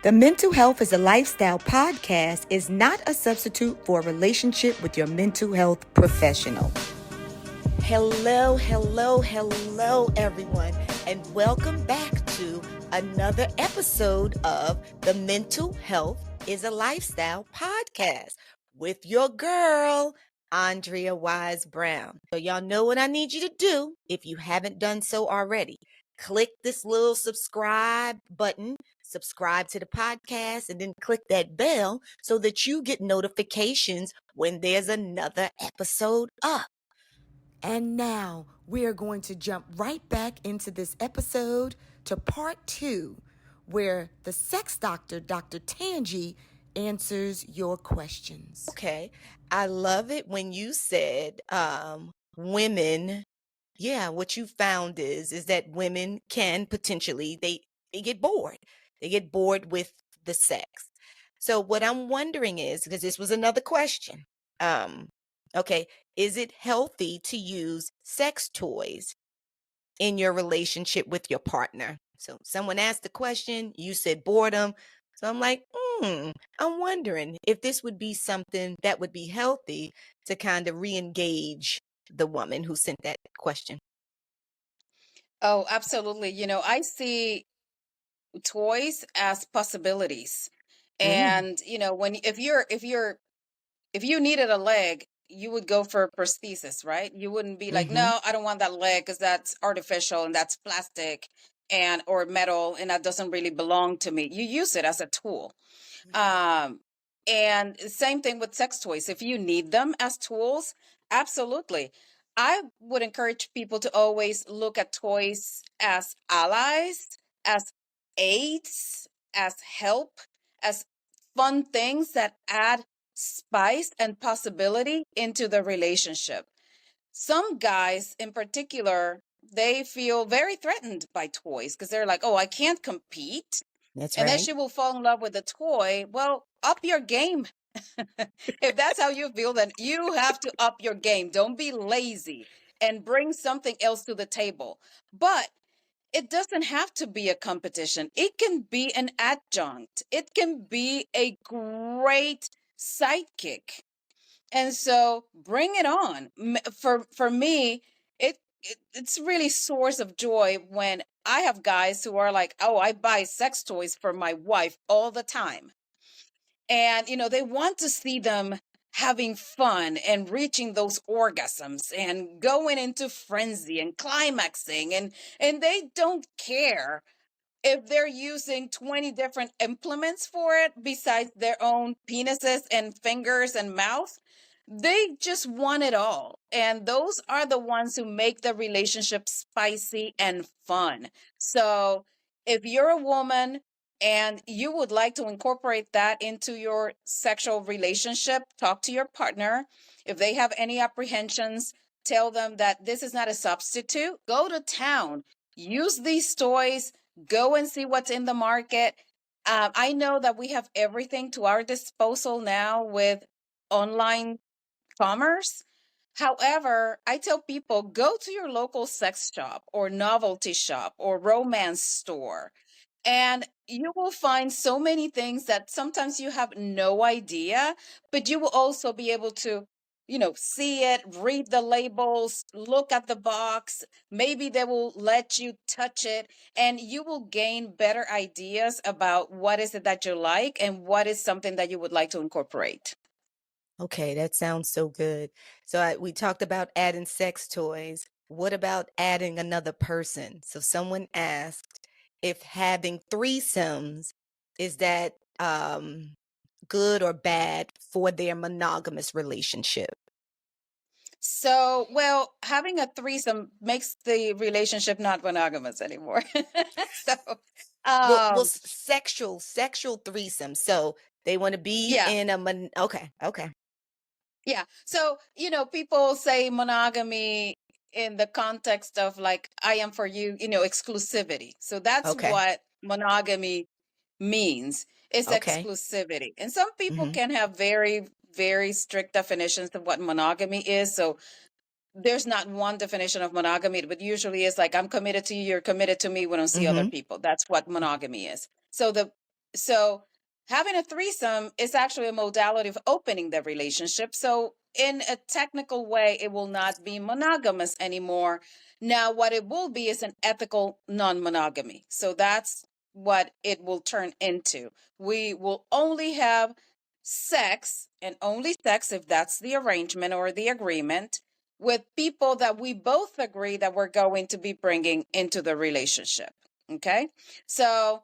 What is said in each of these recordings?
The Mental Health is a Lifestyle podcast is not a substitute for a relationship with your mental health professional. Hello, everyone, and welcome back to another episode of The Mental Health is a Lifestyle podcast with your girl, Andrea Wise-Brown. So y'all know what I need you to do if you haven't done so already. Click this little subscribe button, subscribe to the podcast, and then click that bell so that you get notifications when there's another episode up. And now we are going to jump right back into this episode to part 2, where the sex doctor, Dr. Tangie, answers your questions. Okay, I love it when you said women. Yeah, what you found is that women can potentially they get bored. They get bored with the sex. So what I'm wondering is, because this was another question. Okay, is it healthy to use sex toys in your relationship with your partner? So someone asked the question, you said boredom. So I'm like, I'm wondering if this would be something that would be healthy to kind of re-engage the woman who sent that question. Oh, absolutely. I see toys as possibilities. And, when if you needed a leg, you would go for prosthesis, right? You wouldn't be like, no, I don't want that leg because that's artificial and that's plastic and or metal and that doesn't really belong to me. You use it as a tool. And same thing with sex toys. If you need them as tools, absolutely. I would encourage people to always look at toys as allies, as aids, as help, as fun things that add spice and possibility into the relationship. Some guys in particular, they feel very threatened by toys because they're like, oh, I can't compete. That's And then right. she will fall in love with the toy. Well, up your game. If that's how you feel, then you have to up your game. Don't be lazy and bring something else to the table. But it doesn't have to be a competition. It can be an adjunct. It can be a great sidekick. And so bring it on. For me, it's really source of joy when I have guys who are like, "Oh, I buy sex toys for my wife all the time." And they want to see them having fun and reaching those orgasms and going into frenzy and climaxing and they don't care if they're using 20 different implements for it besides their own penises and fingers and mouth. They just want it all. And those are the ones who make the relationship spicy and fun. So if you're a woman and you would like to incorporate that into your sexual relationship, talk to your partner. If they have any apprehensions, tell them that this is not a substitute. Go to town, use these toys, go and see what's in the market. I know that we have everything to our disposal now with online commerce. However, I tell people go to your local sex shop or novelty shop or romance store, and you will find so many things that sometimes you have no idea, but you will also be able to, see it, read the labels, look at the box. Maybe they will let you touch it, and you will gain better ideas about what is it that you like and what is something that you would like to incorporate. Okay, that sounds so good. So we talked about adding sex toys. What about adding another person? So someone asked if having threesomes is that good or bad for their monogamous relationship? So, well, having a threesome makes the relationship not monogamous anymore. So, Well, um, sexual threesome. So they want to be yeah, in a okay, okay. yeah. So, people say monogamy in the context of like, I am for you, exclusivity. So that's Okay. what monogamy means. It's Okay. exclusivity. And some people Mm-hmm. can have very, very strict definitions of what monogamy is. So there's not one definition of monogamy, but usually it's like, I'm committed to you, you're committed to me, we don't see other Mm-hmm. people. That's what monogamy is. So the So having a threesome is actually a modality of opening the relationship. So in a technical way, it will not be monogamous anymore. Now, what it will be is an ethical non-monogamy. So that's what it will turn into. We will only have sex, and only sex if that's the arrangement or the agreement, with people that we both agree that we're going to be bringing into the relationship. Okay? So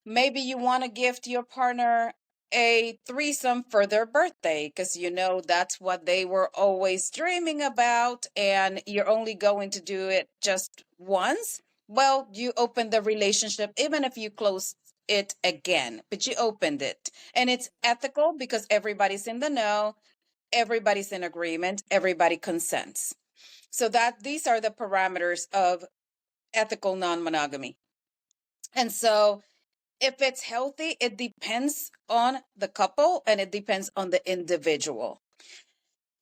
maybe you want to gift your partner a threesome for their birthday because you know that's what they were always dreaming about, and you're only going to do it just once. Well, you open the relationship, even if you close it again, but you opened it. And it's ethical because everybody's in the know, everybody's in agreement, everybody consents. So that these are the parameters of ethical non-monogamy. And so if it's healthy, it depends on the couple and it depends on the individual.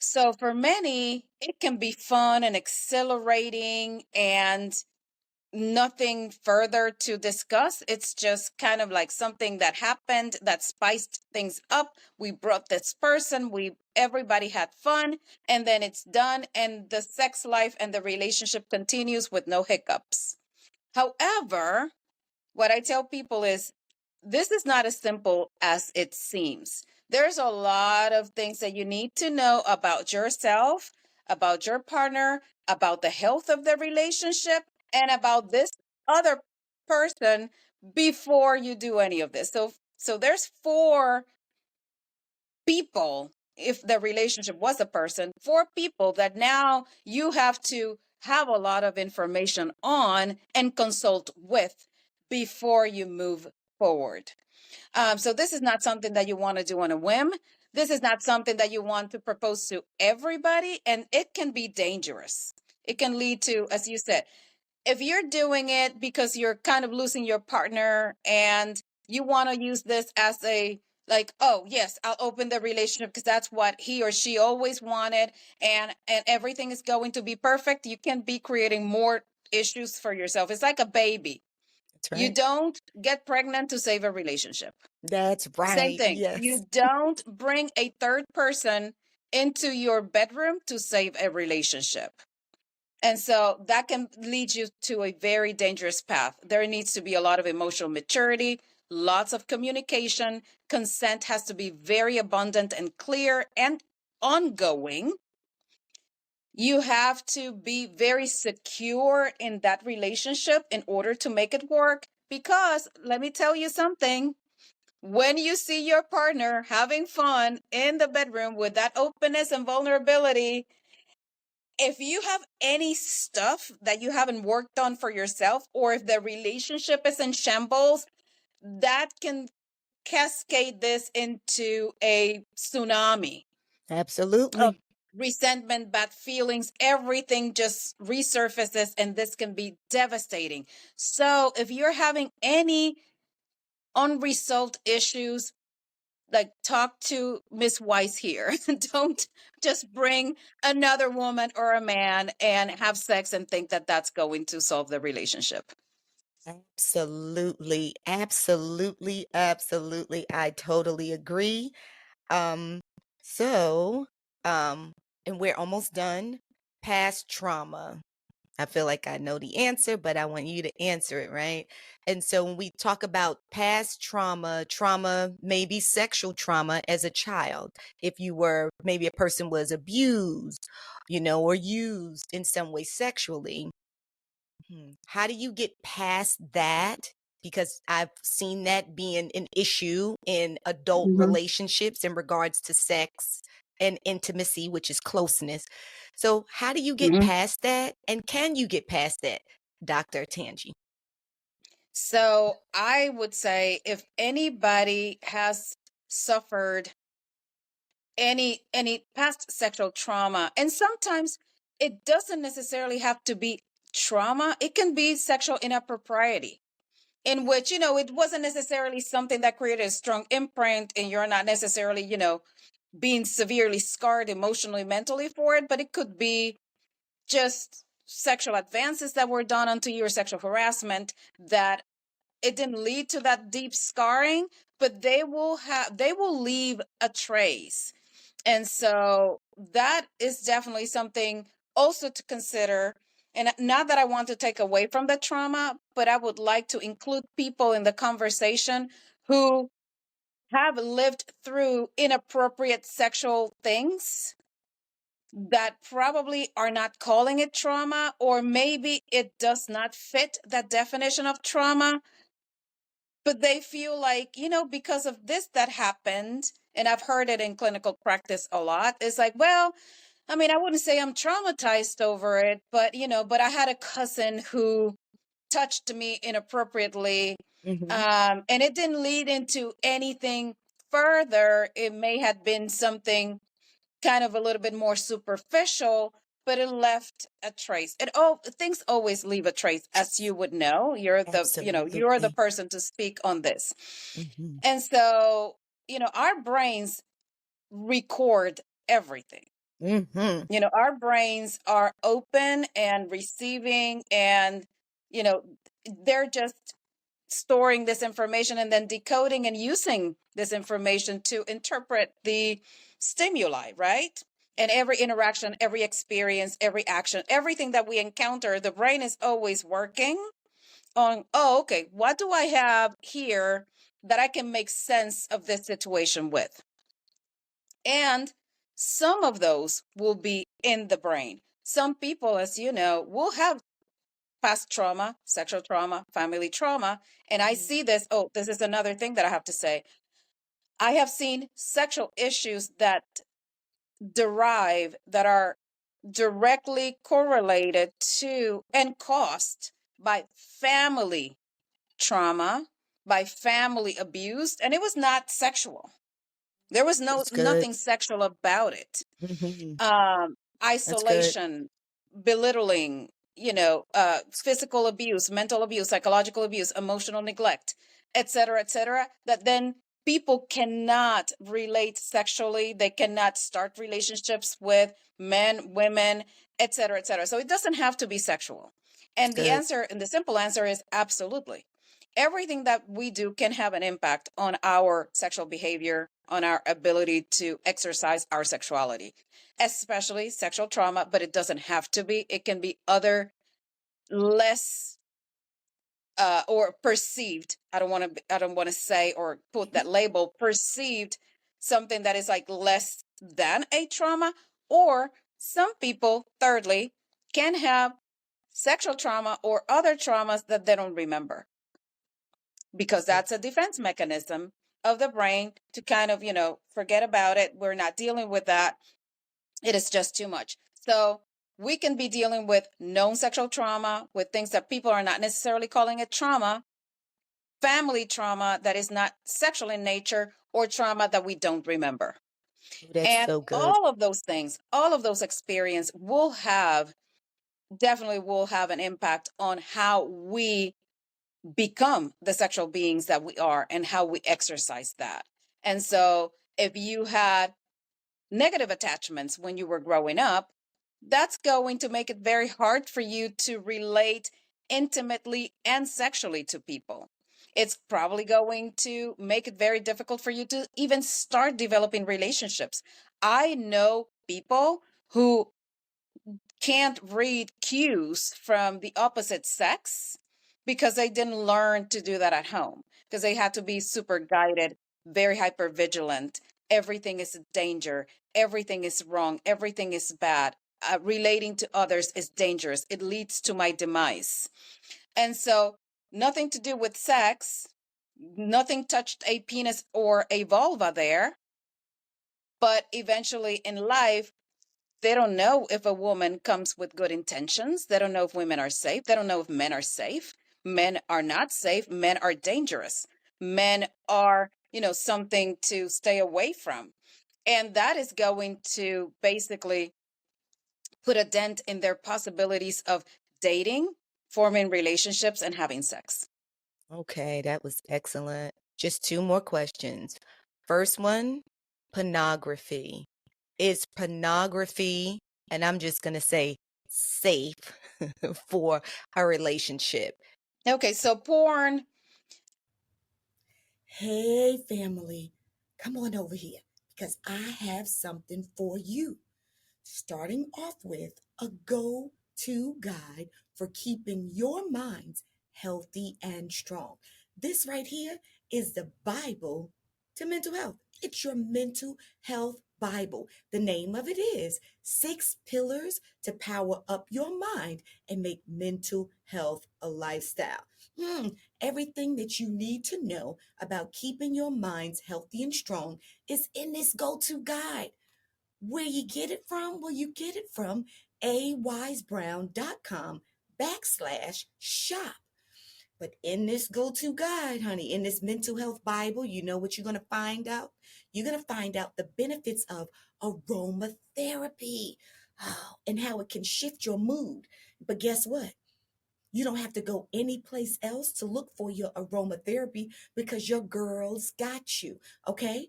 So for many, it can be fun and exhilarating and nothing further to discuss. It's just kind of like something that happened that spiced things up. We brought this person, everybody had fun, and then it's done, and the sex life and the relationship continues with no hiccups. However, what I tell people is this is not as simple as it seems. There's a lot of things that you need to know about yourself, about your partner, about the health of the relationship, and about this other person before you do any of this. So there's 4 people, if the relationship was a person, 4 people that now you have to have a lot of information on and consult with before you move forward. So this is not something that you want to do on a whim. This is not something that you want to propose to everybody, and it can be dangerous. It can lead to, as you said, if you're doing it because you're kind of losing your partner and you want to use this as a like, oh yes, I'll open the relationship because that's what he or she always wanted, and everything is going to be perfect, you can be creating more issues for yourself. It's like a baby. That's You right. don't get pregnant to save a relationship. That's Same right. thing. Yes. You don't bring a third person into your bedroom to save a relationship. And so that can lead you to a very dangerous path. There needs to be a lot of emotional maturity, lots of communication. Consent has to be very abundant and clear and ongoing. You have to be very secure in that relationship in order to make it work. Because let me tell you something, when you see your partner having fun in the bedroom with that openness and vulnerability, if you have any stuff that you haven't worked on for yourself, or if the relationship is in shambles, that can cascade this into a tsunami of Absolutely. resentment, bad feelings, everything just resurfaces, and this can be devastating. So if you're having any unresolved issues, like talk to Miss Weiss here. Don't just bring another woman or a man and have sex and think that that's going to solve the relationship. Absolutely. Absolutely. Absolutely. I totally agree. Um, so, um, and we're almost done. Past trauma. I feel like I know the answer, but I want you to answer it, right? And so when we talk about past trauma, trauma may be sexual trauma as a child. If you were, maybe a person was abused, or used in some way sexually. How do you get past that? Because I've seen that being an issue in adult Mhm. relationships in regards to sex and intimacy, which is closeness. So, how do you get Mhm. past that? And can you get past that, Dr. Tangi? So I would say if anybody has suffered any past sexual trauma, and sometimes it doesn't necessarily have to be trauma, it can be sexual inappropriety in which it wasn't necessarily something that created a strong imprint, and you're not necessarily being severely scarred emotionally, mentally for it, but it could be just sexual advances that were done onto you or sexual harassment that it didn't lead to that deep scarring, but they will leave a trace. And so that is definitely something also to consider. And not that I want to take away from the trauma, but I would like to include people in the conversation who have lived through inappropriate sexual things that probably are not calling it trauma, or maybe it does not fit that definition of trauma, but they feel like, because of this that happened, and I've heard it in clinical practice a lot, it's like, well, I mean, I wouldn't say I'm traumatized over it, but I had a cousin who touched me inappropriately, Mm-hmm. and it didn't lead into anything further. It may have been something kind of a little bit more superficial, but it left a trace. Things always leave a trace, as you would know. You're the Absolutely. person to speak on this. Mm-hmm. And so, our brains record everything. Mm-hmm. Our brains are open and receiving, and, they're just storing this information and then decoding and using this information to interpret the stimuli, right? And every interaction, every experience, every action, everything that we encounter, the brain is always working on, oh, okay, what do I have here that I can make sense of this situation with? And some of those will be in the brain. Some people, as you know, will have past trauma, sexual trauma, family trauma. And I see this. Oh, this is another thing that I have to say. I have seen sexual issues that are directly correlated to and caused by family trauma, by family abuse. And it was not sexual. There was That's good. nothing sexual about it. Mm-hmm. That's good. Isolation, belittling, physical abuse, mental abuse, psychological abuse, emotional neglect, et cetera, that then people cannot relate sexually. They cannot start relationships with men, women, et cetera, et cetera. So it doesn't have to be sexual. That's And good. the simple answer is absolutely. Everything that we do can have an impact on our sexual behavior, on our ability to exercise our sexuality, especially sexual trauma, but it doesn't have to be. It can be other less or perceived. I don't want to say or put that label, perceived, something that is like less than a trauma. Or some people, thirdly, can have sexual trauma or other traumas that they don't remember, because that's a defense mechanism of the brain to kind of, forget about it. We're not dealing with that. It is just too much. So we can be dealing with known sexual trauma, with things that people are not necessarily calling it trauma, family trauma that is not sexual in nature, or trauma that we don't remember. Ooh, that's And so good. all of those things, all of those experiences definitely will have an impact on how we become the sexual beings that we are and how we exercise that. And so if you had negative attachments when you were growing up, that's going to make it very hard for you to relate intimately and sexually to people. It's probably going to make it very difficult for you to even start developing relationships. I know people who can't read cues from the opposite sex because they didn't learn to do that at home, because they had to be super guided, very hyper vigilant. Everything is a danger, everything is wrong, everything is bad. Relating to others is dangerous, it leads to my demise. And so, nothing to do with sex, nothing touched a penis or a vulva there, but eventually in life, they don't know if a woman comes with good intentions. They don't know if women are safe. They don't know if men are safe. Men are not safe. Men are dangerous. Men are, something to stay away from. And that is going to basically put a dent in their possibilities of dating, forming relationships, and having sex. Okay, that was excellent. Just two more questions. First one, pornography. Is pornography, and I'm just going to say safe for a relationship? Okay, so porn, Hey, family, come on over here because I have something for you. Starting off with a go to guide for keeping your minds healthy and strong. This right here is the Bible to mental health. It's your mental health Bible. The name of it is Six Pillars to Power Up Your Mind and Make Mental Health a Lifestyle. Hmm, Everything that you need to know about keeping your minds healthy and strong is in this go to guide. Where you get it from? Well, you get it from awisebrown.com/shop. But in this go-to guide, honey, in this mental health Bible, you know what you're going to find out? You're going to find out the benefits of aromatherapy. And how it can shift your mood. But guess what? You don't have to go any place else to look for your aromatherapy because your girls got you. Okay?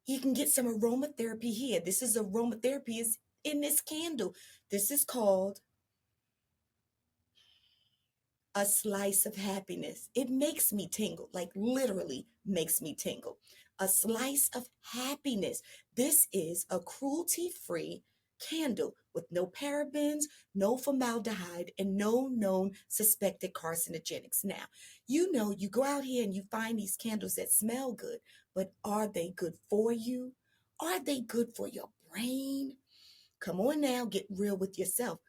You can get some aromatherapy here. This is aromatherapy is in this candle. This is called a slice of happiness. It makes me tingle, like literally makes me tingle. A slice of happiness. This is a cruelty-free candle with no parabens, no formaldehyde, and no known suspected carcinogenics. Now, you know, you go out here and you find these candles that smell good, but are they good for you? Are they good for your brain? Come on now, get real with yourself.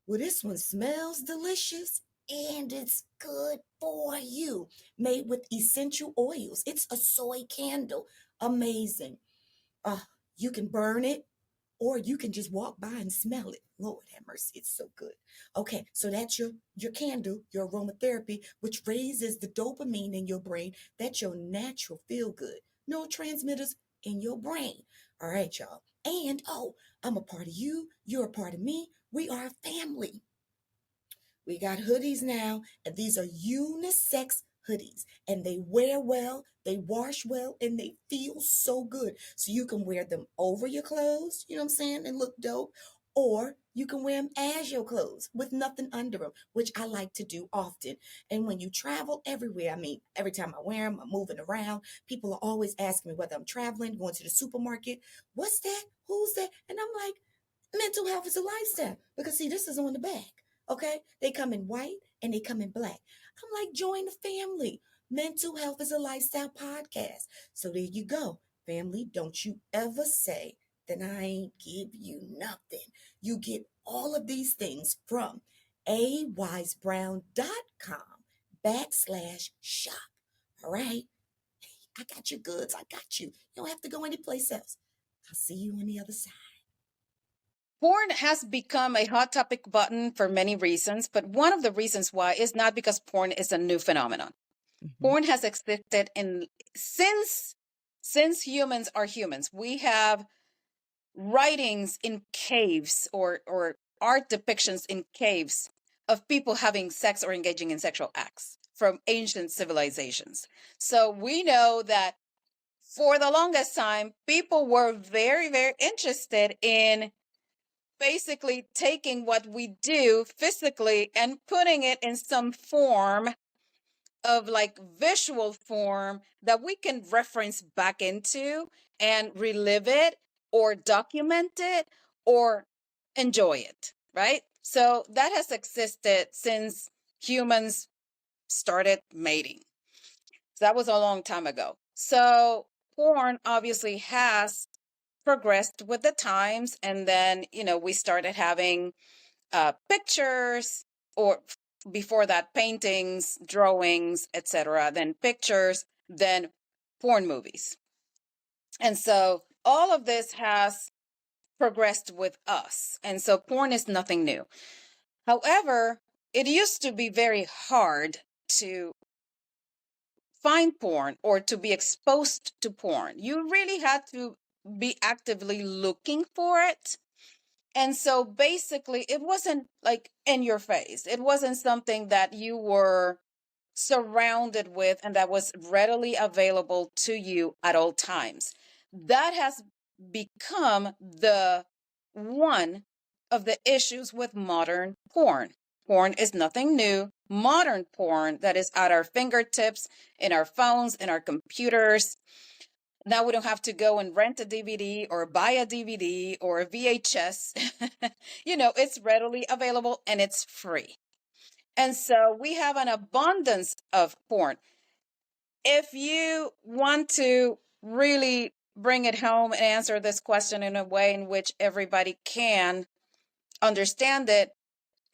Well, this one smells delicious and it's good for you. Made with essential oils. It's a soy candle. Amazing. Uh, you can burn it or you can just walk by and smell it. Lord have mercy, it's so good. Okay, so that's your candle, your aromatherapy, which raises the dopamine in your brain. That's your natural feel good neurotransmitters in your brain. All right, y'all. And oh, I'm a part of you. You're a part of me. We are a family. We got hoodies now, and these are unisex hoodies, and they wear well, they wash well, and they feel so good. So you can wear them over your clothes, you know what I'm saying, and look dope, or you can wear them as your clothes with nothing under them, which I like to do often. And when you travel everywhere, I mean, every time I wear them, I'm moving around. People are always asking me whether I'm traveling, going to the supermarket. What's that? Who's that? And I'm like, mental health is a lifestyle. Because see, this is on the back. Okay? They come in white and they come in black. I'm like, join the family. Mental health is a lifestyle podcast. So there you go. Family, don't you ever say that I ain't give you nothing. You get all of these things from awisebrown.com/shop. All right? I got your goods. I got you. You don't have to go anyplace else. I'll see you on the other side. Porn has become a hot topic button for many reasons, but one of the reasons why is not because porn is a new phenomenon. Porn has existed in since humans are humans. We have writings in caves or art depictions in caves of people having sex or engaging in sexual acts from ancient civilizations. So we know that for the longest time, people were very, very interested in basically taking what we do physically and putting it in some form of like visual form that we can reference back into and relive it or document it or enjoy it, right? So that has existed since humans started mating. So that was a long time ago. So porn obviously has progressed with the times, and then we started having pictures, or before that paintings, drawings, etc., then pictures, then porn movies. And so all of this has progressed with us, and so porn is nothing new. However, it used to be very hard to find porn or to be exposed to porn. You really had to be actively looking for it. And so basically, it wasn't like in your face. It wasn't something that you were surrounded with and that was readily available to you at all times. That has become the one of the issues with modern porn. Porn is nothing new. Modern porn that is at our fingertips, in our phones, in our computers. Now we don't have to go and rent a DVD or buy a DVD or a VHS. It's readily available and it's free. And so we have an abundance of porn. If you want to really bring it home and answer this question in a way in which everybody can understand it,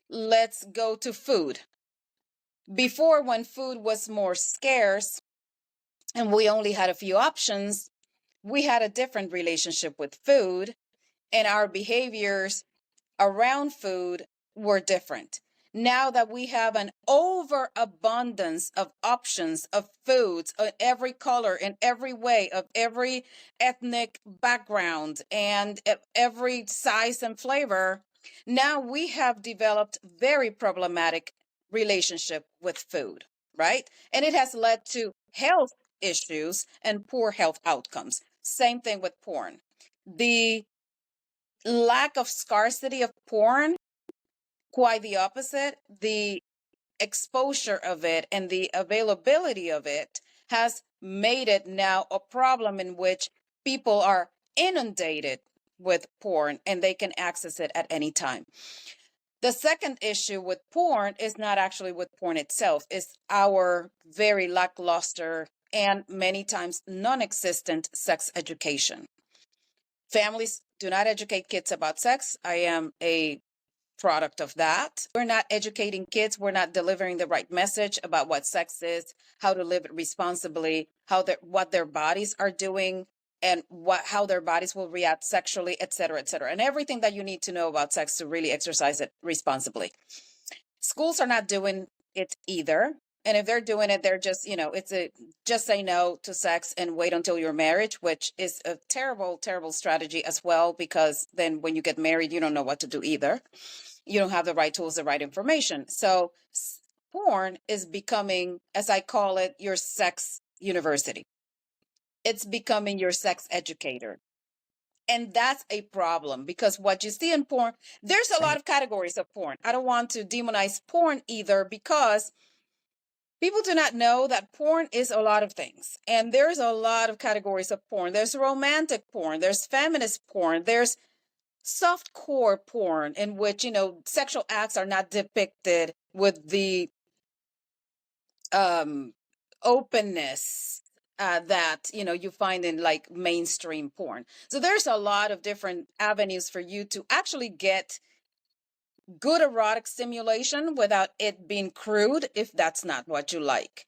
let's go to food. Before, when food was more scarce and we only had a few options, we had a different relationship with food, and our behaviors around food were different. Now that we have an overabundance of options of foods of every color, in every way, of every ethnic background, and every size and flavor, now we have developed very problematic relationship with food, right? And it has led to health issues and poor health outcomes. Same thing with porn. The lack of scarcity of porn, quite the opposite. The exposure of it and the availability of it has made it now a problem in which people are inundated with porn and they can access it at any time. The second issue with porn is not actually with porn itself, it's our very lackluster and many times non-existent sex education. Families do not educate kids about sex. I am a product of that. We're not educating kids. We're not delivering the right message about what sex is, how to live it responsibly, what their bodies are doing, and how their bodies will react sexually, et cetera, and everything that you need to know about sex to really exercise it responsibly. Schools are not doing it either. And if they're doing it, they're just, just say no to sex and wait until you're married, which is a terrible, terrible strategy as well, because then when you get married, you don't know what to do either. You don't have the right tools, the right information. So porn is becoming, as I call it, your sex university. It's becoming your sex educator. And that's a problem, because what you see in porn, there's a lot of categories of porn. I don't want to demonize porn either, because people do not know that porn is a lot of things. And there's a lot of categories of porn. There's romantic porn, there's feminist porn, there's softcore porn, in which, sexual acts are not depicted with the openness that you find in like mainstream porn. So there's a lot of different avenues for you to actually get good erotic stimulation without it being crude, if that's not what you like.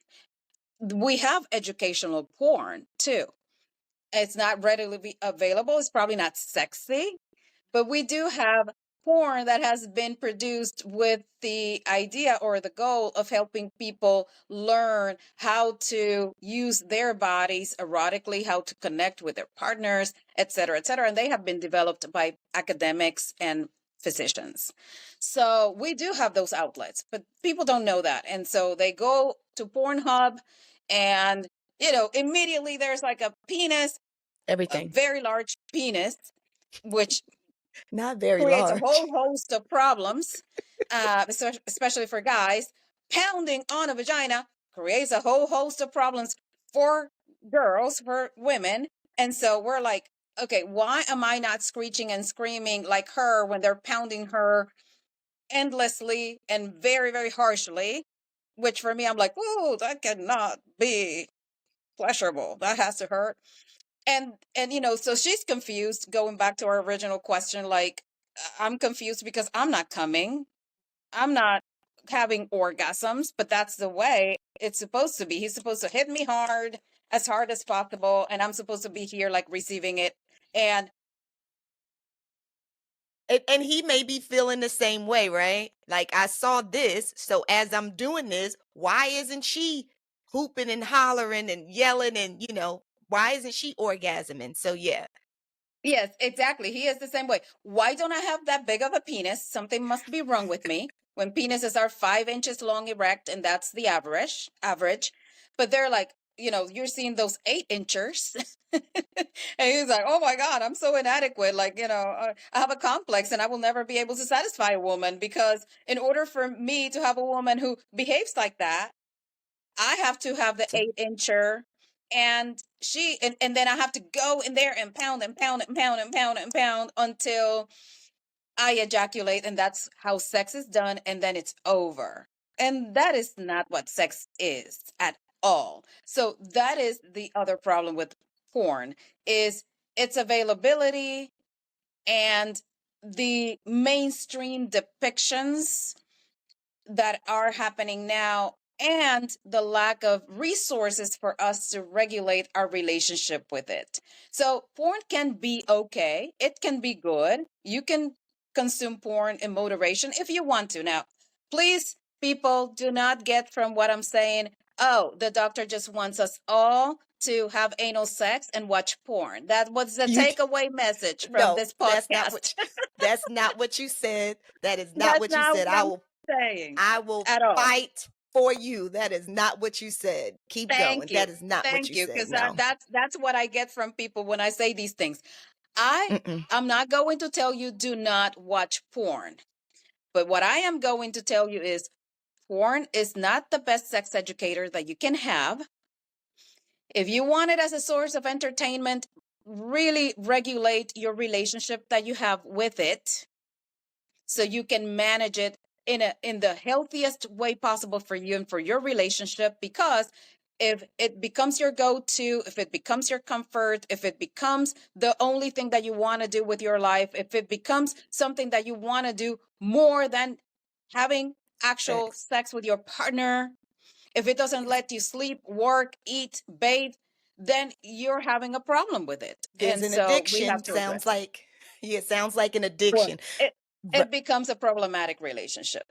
We have educational porn too. It's not readily available. It's probably not sexy, but we do have porn that has been produced with the idea or the goal of helping people learn how to use their bodies erotically, how to connect with their partners, et cetera, et cetera. And they have been developed by academics and physicians. So we do have those outlets, but people don't know that. And so they go to Pornhub and, immediately there's like a penis, Everything. a very large penis, which not very creates large. a whole host of problems, especially for guys. Pounding on a vagina creates a whole host of problems for girls, for women. And so we're like, okay, why am I not screeching and screaming like her when they're pounding her endlessly and very, very harshly? Which for me, I'm like, whoa, that cannot be pleasurable. That has to hurt. And so she's confused, going back to our original question, like, I'm confused because I'm not coming. I'm not having orgasms, but that's the way it's supposed to be. He's supposed to hit me hard as possible, and I'm supposed to be here like receiving it. And he may be feeling the same way, right? Like, I saw this, so as I'm doing this, why isn't she hooping and hollering and yelling and, why isn't she orgasming? So yeah. yes, exactly. He is the same way. Why don't I have that big of a penis? Something must be wrong with me. When penises are 5 inches long erect, and that's the average. But they're like, you're seeing those 8 inchers. And he's like, oh my God, I'm so inadequate. Like, I have a complex and I will never be able to satisfy a woman, because in order for me to have a woman who behaves like that, I have to have the So 8 incher, and then I have to go in there and pound and pound and pound and pound and pound until I ejaculate, and that's how sex is done, and then it's over. And that is not what sex is at all. So that is the other problem with porn, is its availability and the mainstream depictions that are happening now, and the lack of resources for us to regulate our relationship with it. So porn can be okay, it can be good. You can consume porn in moderation if you want to. Now, please, people, do not get from what I'm saying, oh, the doctor just wants us all to have anal sex and watch porn. That was the you takeaway message from no, this podcast. that's not what you said. That is not That's what you not said. what I'm saying I will at all. fight for you. That is not what you said. Keep going. Thank you. That is not what Thank you you. said. Because No. that's what I get from people when I say these things. I Mm-mm. am not going to tell you do not watch porn. But what I am going to tell you is porn is not the best sex educator that you can have. If you want it as a source of entertainment, really regulate your relationship that you have with it, so you can manage it in the healthiest way possible for you and for your relationship. Because if it becomes your go-to, if it becomes your comfort, if it becomes the only thing that you want to do with your life, if it becomes something that you want to do more than having actual Sex. sex with your partner, if it doesn't let you sleep, work, eat, bathe, then you're having a problem with it. There's And an so we addiction. have to Sounds address it. like yeah, sounds like an Well, addiction. it becomes a problematic relationship.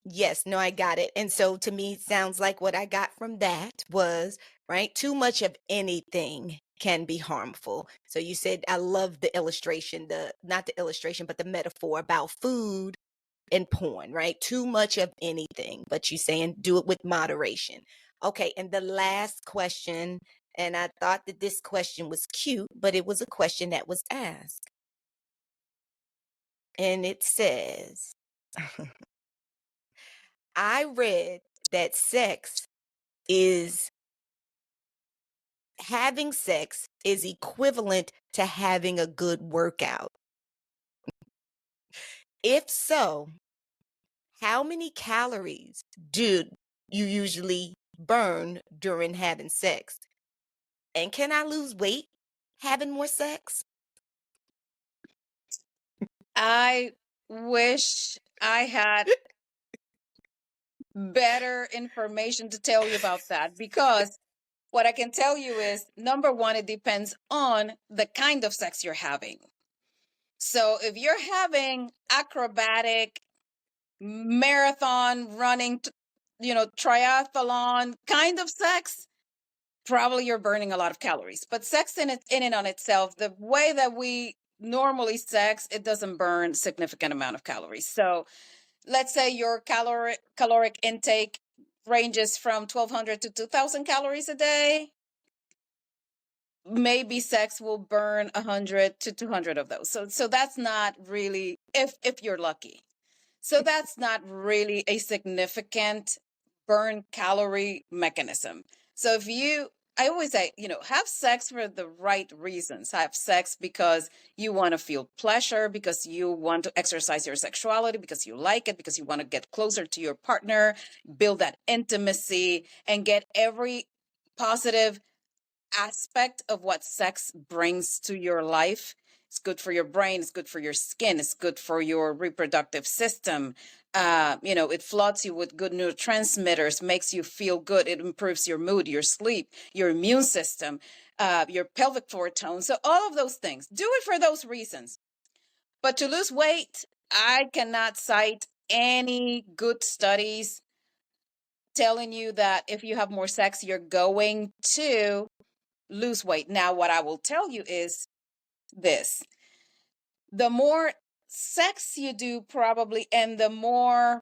Yes, no, I got it. And so to me, it sounds like what I got from that was, right, too much of anything can be harmful. So you said, I love the illustration, not the illustration, but the metaphor about food and porn, right? Too much of anything, but you saying do it with moderation. Okay, and the last question, and I thought that this question was cute, but it was a question that was asked. And it says, I read that is having sex is equivalent to having a good workout. If so, how many calories do you usually burn during having sex? And can I lose weight having more sex? I wish I had better information to tell you about that, because what I can tell you is, number one, it depends on the kind of sex you're having. So if you're having acrobatic, marathon running, triathlon kind of sex, probably you're burning a lot of calories. But sex in and on itself, the way that we normally sex, it doesn't burn significant amount of calories. So let's say your caloric intake ranges from 1,200 to 2,000 calories a day. Maybe sex will burn 100 to 200 of those. So that's not really, if you're lucky. So that's not really a significant burn calorie mechanism. So I always say, have sex for the right reasons. Have sex because you want to feel pleasure, because you want to exercise your sexuality, because you like it, because you want to get closer to your partner, build that intimacy, and get every positive aspect of what sex brings to your life. It's good for your brain, it's good for your skin, it's good for your reproductive system. It floods you with good neurotransmitters, makes you feel good, it improves your mood, your sleep, your immune system, your pelvic floor tone. So all of those things, do it for those reasons. But to lose weight, I cannot cite any good studies telling you that if you have more sex, you're going to lose weight. Now, what I will tell you is this: the more sex you do, probably, and the more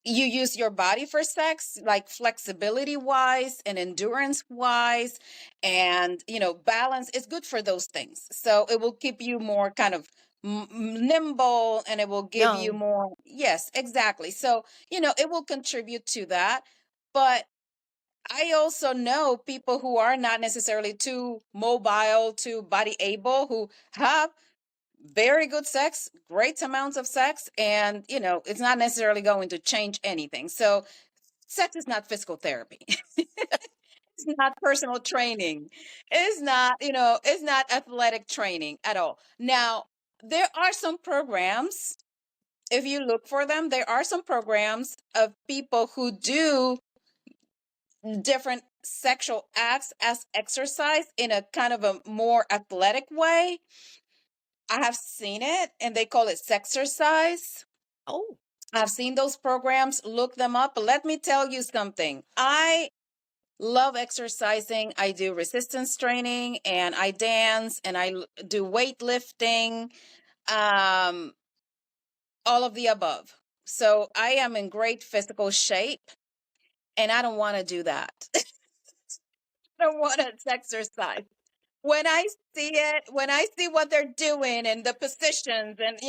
you use your body for sex, like flexibility wise and endurance wise, and balance. It's good for those things. So it will keep you more kind of nimble, and it will give you Young. more. Yes, exactly. So it will contribute to that. But I also know people who are not necessarily too mobile, too body able, who have very good sex, great amounts of sex, and it's not necessarily going to change anything. So sex is not physical therapy. It's not personal training. It's not athletic training at all. Now, there are some programs, if you look for them, there are some programs of people who do different sexual acts as exercise in a kind of a more athletic way. I have seen it, and they call it sexercise. Oh, I've seen those programs, look them up. But let me tell you something. I love exercising. I do resistance training, and I dance, and I do weightlifting, um, all of the above. So I am in great physical shape, and I don't want to do that. I don't want to exercise. When I see it, when I see what they're doing and the positions, and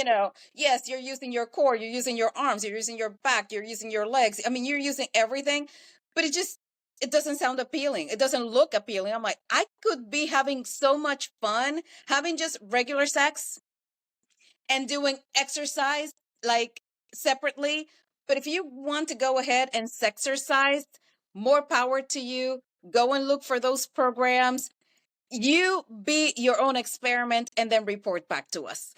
yes, you're using your core, you're using your arms, you're using your back, you're using your legs. I mean, you're using everything, but it doesn't sound appealing. It doesn't look appealing. I'm like, I could be having so much fun having just regular sex and doing exercise like separately. But if you want to go ahead and sexercise, more power to you. Go and look for those programs. You be your own experiment and then report back to us.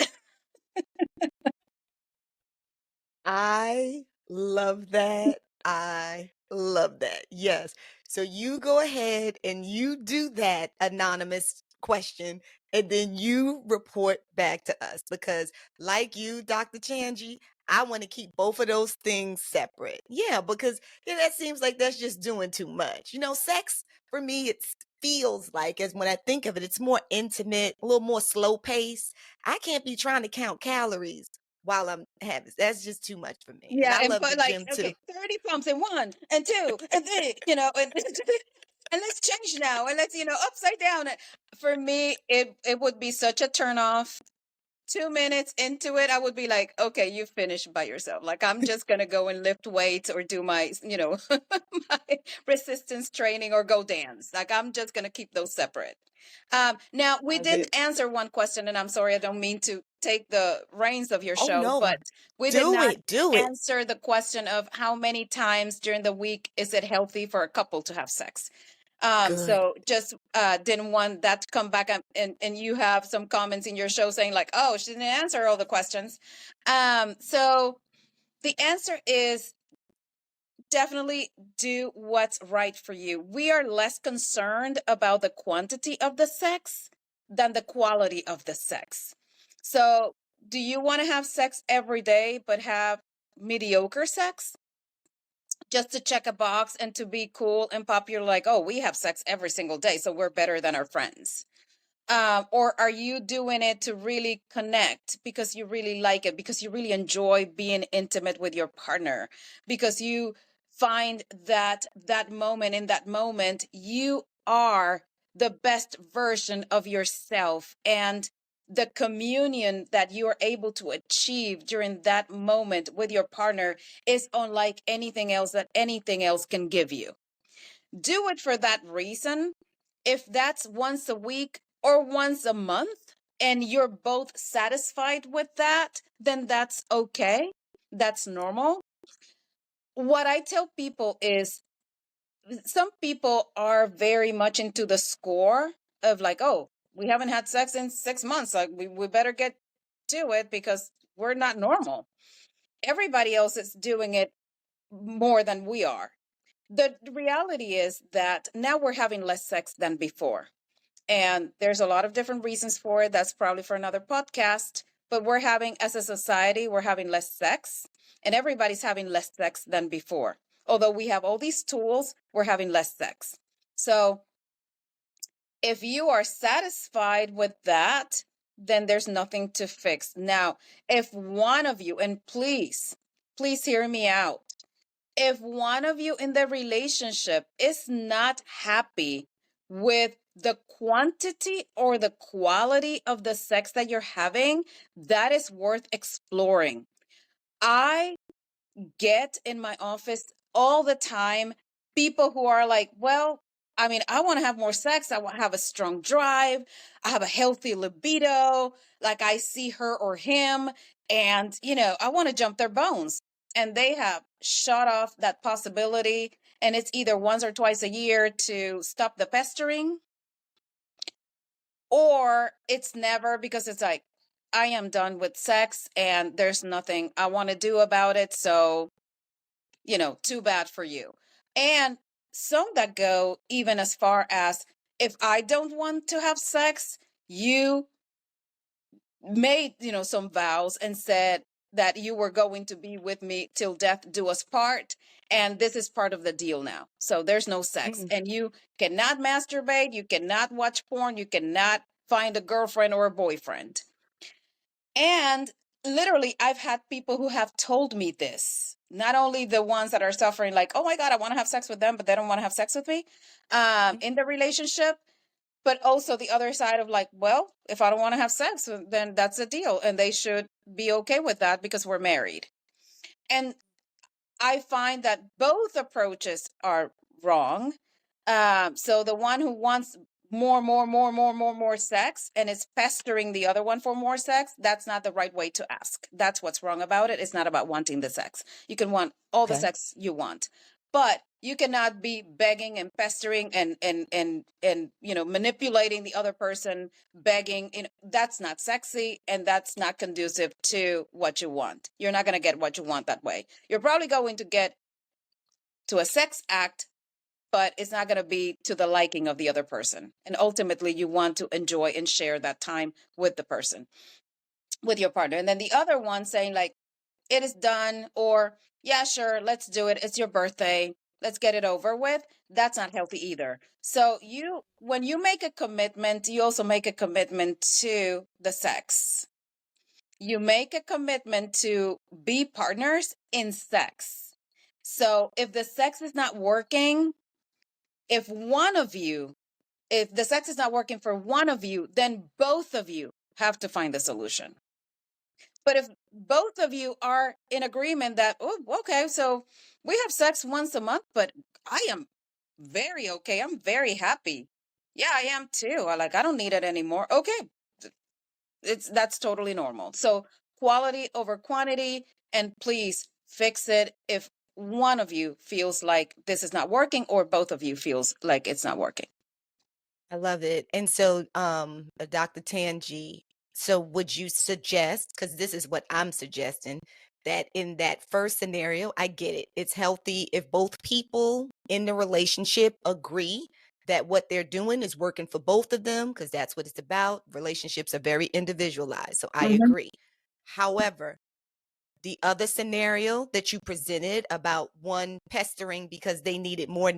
I love that. I love that. Yes. So you go ahead and you do that anonymous question, and then you report back to us, because like you, Dr. Chanji, I want to keep both of those things separate. Yeah, because that seems like that's just doing too much. Sex for me, it feels like, as when I think of it, it's more intimate, a little more slow pace. I can't be trying to count calories while I'm having, that's just too much for me. And Yeah, I and love the put like, gym too. okay, 30 pumps in 1 and 2 and 3, and and let's change now, and let's upside down. For me, it would be such a turn off. 2 minutes into it, I would be like, okay, you finished by yourself. Like, I'm just gonna go and lift weights or do my, my resistance training or go dance. Like, I'm just gonna keep those separate. Now we Love did it. answer one question, and I'm sorry, I don't mean to take the reins of your Oh show, no. but we did Do not it. Do it. answer the question of how many times during the week is it healthy for a couple to have sex. Good. So just didn't want that to come back up, and you have some comments in your show saying like, oh, she didn't answer all the questions. So the answer is definitely do what's right for you. We are less concerned about the quantity of the sex than the quality of the sex. So do you want to have sex every day but have mediocre sex just to check a box and to be cool and popular, like, oh, we have sex every single day, so we're better than our friends? Or are you doing it to really connect because you really like it, because you really enjoy being intimate with your partner, because you find that in that moment, you are the best version of yourself, and the communion that you are able to achieve during that moment with your partner is unlike anything else that anything else can give you. Do it for that reason. If that's once a week or once a month and you're both satisfied with that, then that's okay. That's normal. What I tell people is, some people are very much into the score of like, oh, we haven't had sex in 6 months. Like, we better get to it because we're not normal. Everybody else is doing it more than we are. The reality is that now we're having less sex than before. And there's a lot of different reasons for it. That's probably for another podcast. But we're having, as a society, we're having less sex, and everybody's having less sex than before. Although we have all these tools, we're having less sex. So if you are satisfied with that, then there's nothing to fix. Now, if one of you, and please, please hear me out. If one of you in the relationship is not happy with the quantity or the quality of the sex that you're having, that is worth exploring. I get in my office all the time people who are like, well, I mean, I want to have more sex. I want to have a strong drive. I have a healthy libido. Like I see her or him, and, I want to jump their bones. And they have shut off that possibility. And it's either once or twice a year to stop the pestering, or it's never, because it's like, I am done with sex and there's nothing I want to do about it. So, too bad for you. And some that go even as far as, if I don't want to have sex, you made, some vows and said that you were going to be with me till death do us part. And this is part of the deal now. So there's no sex. And you cannot masturbate. You cannot watch porn. You cannot find a girlfriend or a boyfriend. And literally, I've had people who have told me this. Not only the ones that are suffering, like, oh my God, I want to have sex with them, but they don't want to have sex with me in the relationship, but also the other side of like, well, if I don't want to have sex, then that's a deal. And they should be okay with that because we're married. And I find that both approaches are wrong. So the one who wants more sex and is pestering the other one for more sex, that's not the right way to ask. That's what's wrong about it. It's not about wanting the sex. You can want all the sex you want, but you cannot be begging and pestering and manipulating the other person, begging. That's not sexy, and that's not conducive to what you want. You're not going to get what you want that way. You're probably going to get to a sex act, but it's not going to be to the liking of the other person. And ultimately, you want to enjoy and share that time with the person, with your partner. And then the other one saying like, it is done, or yeah, sure, let's do it. It's your birthday. Let's get it over with. That's not healthy either. So when you make a commitment, you also make a commitment to the sex. You make a commitment to be partners in sex. So if the sex is not working, if the sex is not working for one of you, then both of you have to find the solution. But if both of you are in agreement that, oh, okay, so we have sex once a month, but I am very okay. I'm very happy. Yeah, I am too. I don't need it anymore. Okay. That's totally normal. So quality over quantity, and please fix it if one of you feels like this is not working, or both of you feels like it's not working. I love it. And so, Dr. Tangi, so would you suggest, because this is what I'm suggesting, that in that first scenario, I get it. It's healthy if both people in the relationship agree that what they're doing is working for both of them, because that's what it's about. Relationships are very individualized. So I agree. However, the other scenario that you presented about one pestering because they needed more, and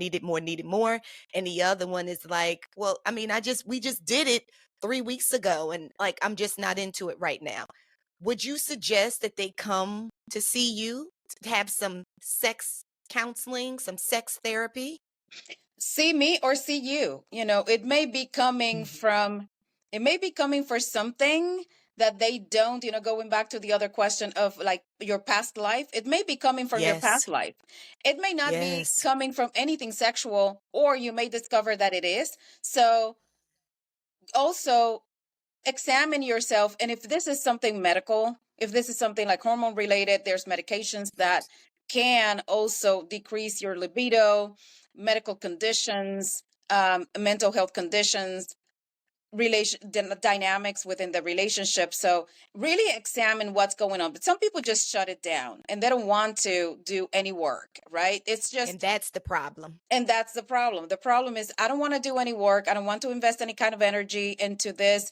the other one is like, well, I mean, we just did it 3 weeks ago, and like, I'm just not into it right now. Would you suggest that they come to see you to have some sex counseling, some sex therapy? See me or see you. It may be coming for something that they don't, going back to the other question of like your past life, it may be coming from your past life. It may not be coming from anything sexual, or you may discover that it is. So also examine yourself. And if this is something medical, if this is something like hormone related, there's medications that can also decrease your libido, medical conditions, mental health conditions, dynamics within the relationship. So really examine what's going on. But some people just shut it down and they don't want to do any work, right? And that's the problem. And that's the problem. The problem is, I don't want to do any work. I don't want to invest any kind of energy into this.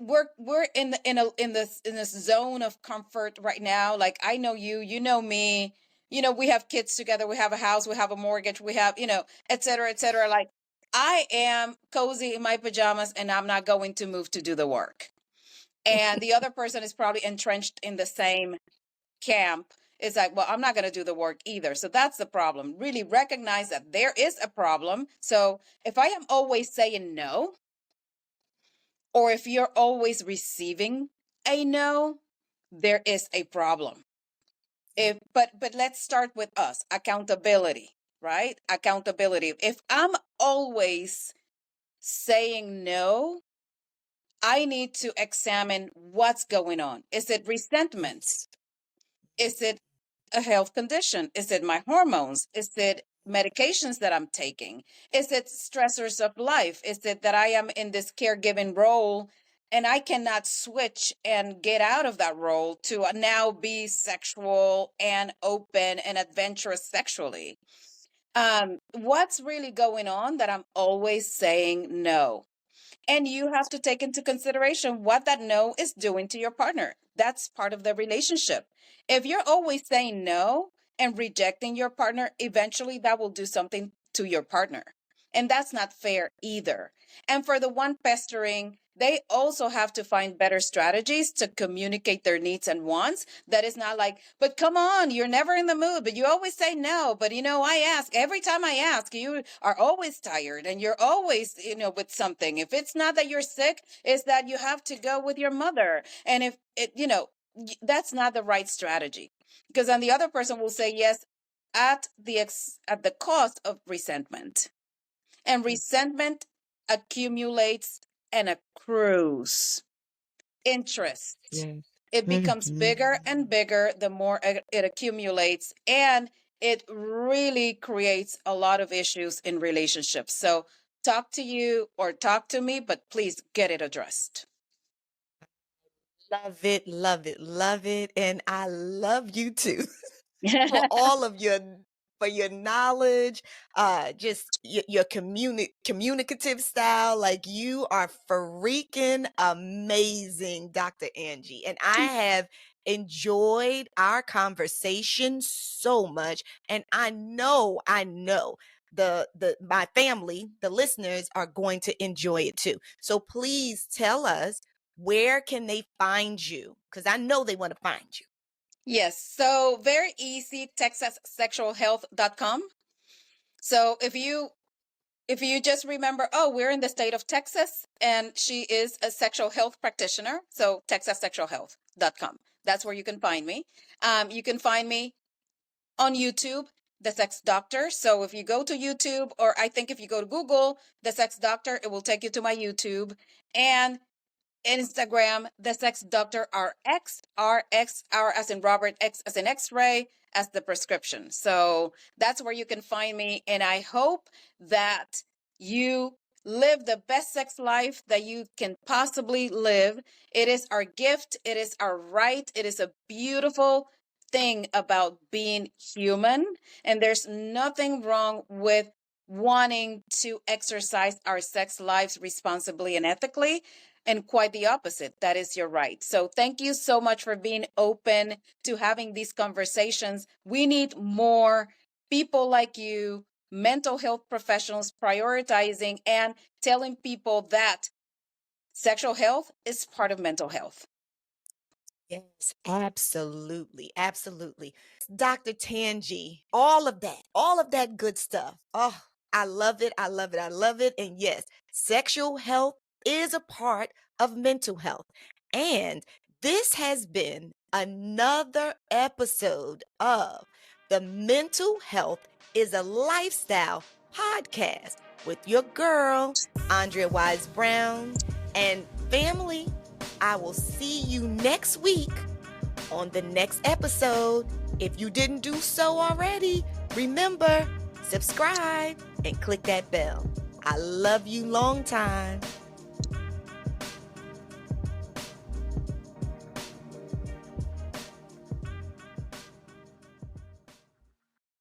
We're in this zone of comfort right now. Like, I know you, you know me, we have kids together, we have a house, we have a mortgage, we have, et cetera, et cetera. Like, I am cozy in my pajamas and I'm not going to move to do the work. And the other person is probably entrenched in the same camp, it's like, well, I'm not going to do the work either. So that's the problem. Really recognize that there is a problem. So if I am always saying no, or if you're always receiving a no, there is a problem. But let's start with us. Accountability, right? Accountability. If I'm always saying no, I need to examine what's going on. Is it resentment? Yes. Is it a health condition? Is it my hormones? Is it medications that I'm taking? Is it stressors of life? Is it that I am in this caregiving role and I cannot switch and get out of that role to now be sexual and open and adventurous sexually? What's really going on that I'm always saying no? And you have to take into consideration what that no is doing to your partner. That's part of the relationship. If you're always saying no and rejecting your partner, eventually that will do something to your partner. And that's not fair either. And for the one pestering, they also have to find better strategies to communicate their needs and wants. That is not like, but come on, you're never in the mood, but you always say no. But, I ask every time I ask, you are always tired and you're always, with something. If it's not that you're sick, it's that you have to go with your mother. And if it, that's not the right strategy, because then the other person will say yes at the cost of resentment. And resentment accumulates and accrues interest. Yes. It becomes bigger and bigger the more it accumulates, and it really creates a lot of issues in relationships. So talk to you or talk to me, but please get it addressed. Love it, love it, love it. And I love you too. For all of your knowledge, just your communicative style. Like, you are freaking amazing, Dr. Angie. And I have enjoyed our conversation so much. And I know my family, the listeners, are going to enjoy it too. So please tell us, where can they find you? Because I know they want to find you. Yes, so very easy, texassexualhealth.com. So if you just remember, oh, we're in the state of Texas and she is a sexual health practitioner, so texassexualhealth.com. That's where you can find me. You can find me on YouTube, The Sex Doctor. So if you go to YouTube, or I think if you go to Google, The Sex Doctor, it will take you to my YouTube. And Instagram, The Sex Doctor RX, RX, R as in Robert, X as in X-ray, as the prescription. So that's where you can find me. And I hope that you live the best sex life that you can possibly live. It is our gift. It is our right. It is a beautiful thing about being human. And there's nothing wrong with wanting to exercise our sex lives responsibly and ethically. And quite the opposite. That is your right. So thank you so much for being open to having these conversations. We need more people like you, mental health professionals, prioritizing and telling people that sexual health is part of mental health. Yes, absolutely. Absolutely. Dr. Tangie, all of that good stuff. Oh, I love it. I love it. I love it. And yes, sexual health is a part of mental health. And this has been another episode of the Mental Health is a Lifestyle podcast with your girl, Andrea Wise-Brown, and family. I will see you next week on the next episode. If you didn't do so already, remember, subscribe and click that bell. I love you long time.